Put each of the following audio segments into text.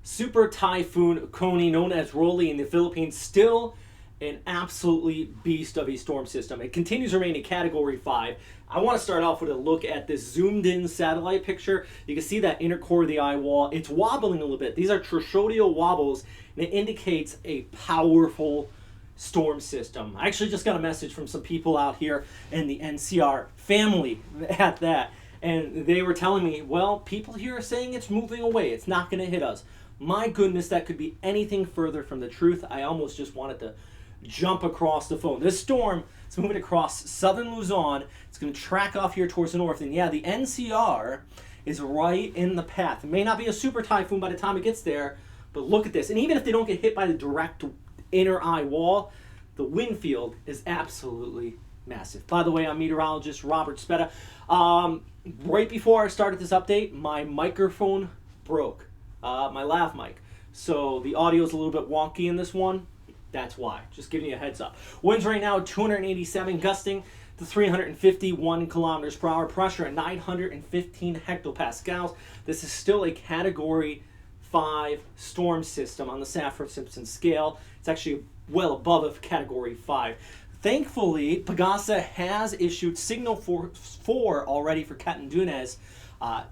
Super Typhoon Goni, known as Rolly in the Philippines, still an absolutely beast of a storm system. It continues to remain a Category 5. I want to start off with a look at this zoomed-in satellite picture. You can see that inner core of the eye wall. It's wobbling a little bit. These are terrestrial wobbles, and it indicates a powerful storm system. I actually just got a message from some people out here in the NCR family at that, and they were telling me, well, people here are saying it's moving away. It's not going to hit us. My goodness, that could be anything further from the truth. I almost just wanted to jump across the phone. This storm is moving across southern Luzon. It's going to track off here towards the north. And yeah, the NCR is right in the path. It may not be a super typhoon by the time it gets there, but look at this. And even if they don't get hit by the direct inner eye wall, the wind field is absolutely massive. By the way, I'm meteorologist Robert Speta. Right before I started this update, my microphone broke. My lav mic. So the audio is a little bit wonky in this one. That's why. Just giving you a heads up. Winds right now 287, gusting to 351 kilometers per hour. Pressure at 915 hectopascals. This is still a Category 5 storm system on the Saffir-Simpson scale. It's actually well above a Category 5. Thankfully, Pagasa has issued signal 4 already for Catanduanes.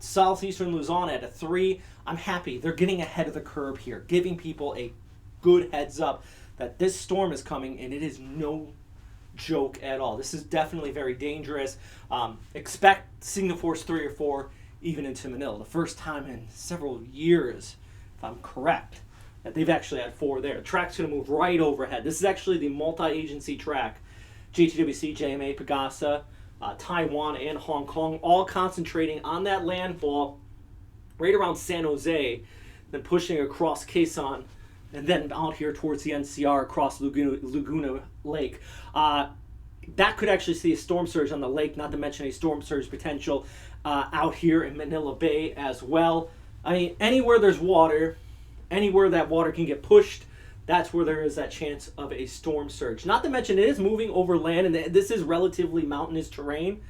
Southeastern Luzon at a 3. I'm happy. They're getting ahead of the curve here, giving people a good heads up that this storm is coming, and it is no joke at all. This is definitely very dangerous. Expect signal force 3 or 4 even into Manila. The first time in several years, if I'm correct, that they've actually had 4 there. The track's going to move right overhead. This is actually the multi-agency track. JTWC, JMA, Pagasa, Taiwan, and Hong Kong, all concentrating on that landfall right around San Jose, then pushing across Quezon, and then out here towards the NCR across Laguna Lake. That could actually see a storm surge on the lake, not to mention a storm surge potential out here in Manila Bay as well. I mean, anywhere there's water, anywhere that water can get pushed, that's where there is that chance of a storm surge. Not to mention it is moving over land, and this is relatively mountainous terrain.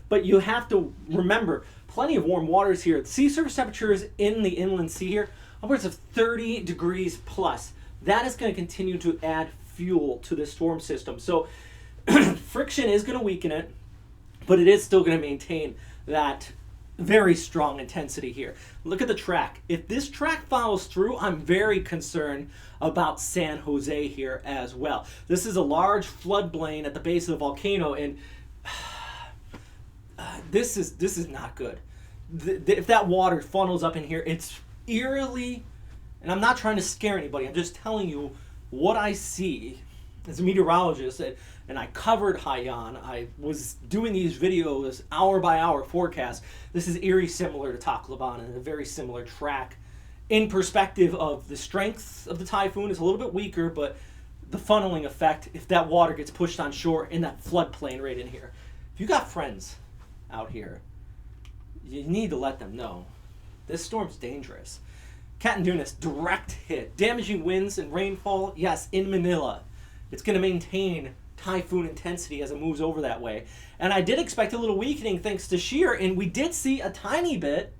But you have to remember, plenty of warm waters here. The sea surface temperatures in the inland sea here, upwards of 30 degrees plus. That is going to continue to add fuel to this storm system. So friction is going to weaken it, but it is still going to maintain that very strong intensity here. Look at the track. If this track follows through, I'm very concerned about San Jose here as well. This is a large floodplain at the base of the volcano, and this is not good. If that water funnels up in here, it's eerily, and I'm not trying to scare anybody, I'm just telling you what I see as a meteorologist, and I covered Haiyan. I was doing these videos hour by hour forecast. This is eerie similar to Tacloban and a very similar track. In perspective of the strength of the typhoon is a little bit weaker, but the funneling effect, if that water gets pushed on shore in that floodplain right in here. If you got friends out here, you need to let them know. This storm's dangerous. Catanduanes, direct hit. Damaging winds and rainfall, yes, in Manila. It's going to maintain typhoon intensity as it moves over that way. And I did expect a little weakening thanks to shear, and we did see a tiny bit,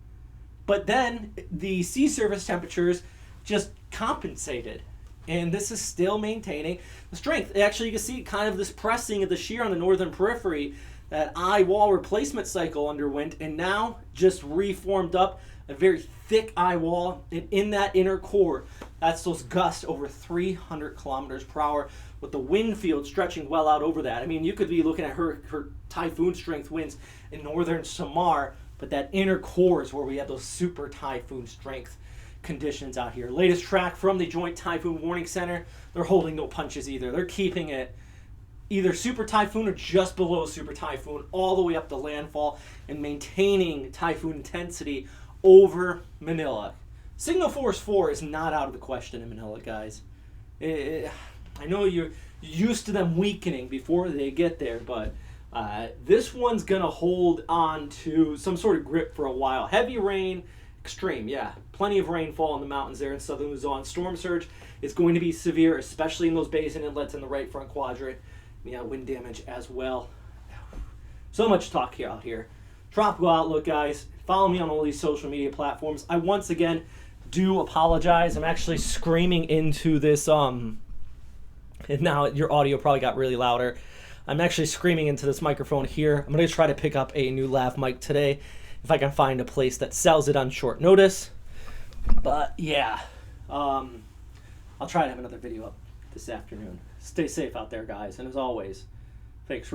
but then the sea surface temperatures just compensated. And this is still maintaining the strength. Actually, you can see kind of this pressing of the shear on the northern periphery that eye wall replacement cycle underwent, and now just reformed up a very thick eye wall, and in that inner core, that's those gusts over 300 kilometers per hour, with the wind field stretching well out over that. I mean, you could be looking at her typhoon strength winds in northern Samar, but that inner core is where we have those super typhoon strength conditions out here. Latest track from the Joint Typhoon Warning Center, they're holding no punches either. They're keeping it either super typhoon or just below super typhoon all the way up to landfall and maintaining typhoon intensity over Manila. Signal force 4 is not out of the question in Manila, guys. I know you're used to them weakening before they get there, but this one's going to hold on to some sort of grip for a while. Heavy rain, extreme, yeah. Plenty of rainfall in the mountains there in southern Luzon. Storm surge is going to be severe, especially in those bays and inlets in the right front quadrant. Yeah, wind damage as well. So much talk out here. Tropical outlook, guys. Follow me on all these social media platforms. I once again do apologize. I'm actually screaming into this, and now your audio probably got really louder. I'm actually screaming into this microphone here. I'm going to try to pick up a new lav mic today if I can find a place that sells it on short notice. But yeah, I'll try to have another video up this afternoon. Stay safe out there, guys. And as always, thanks for watching.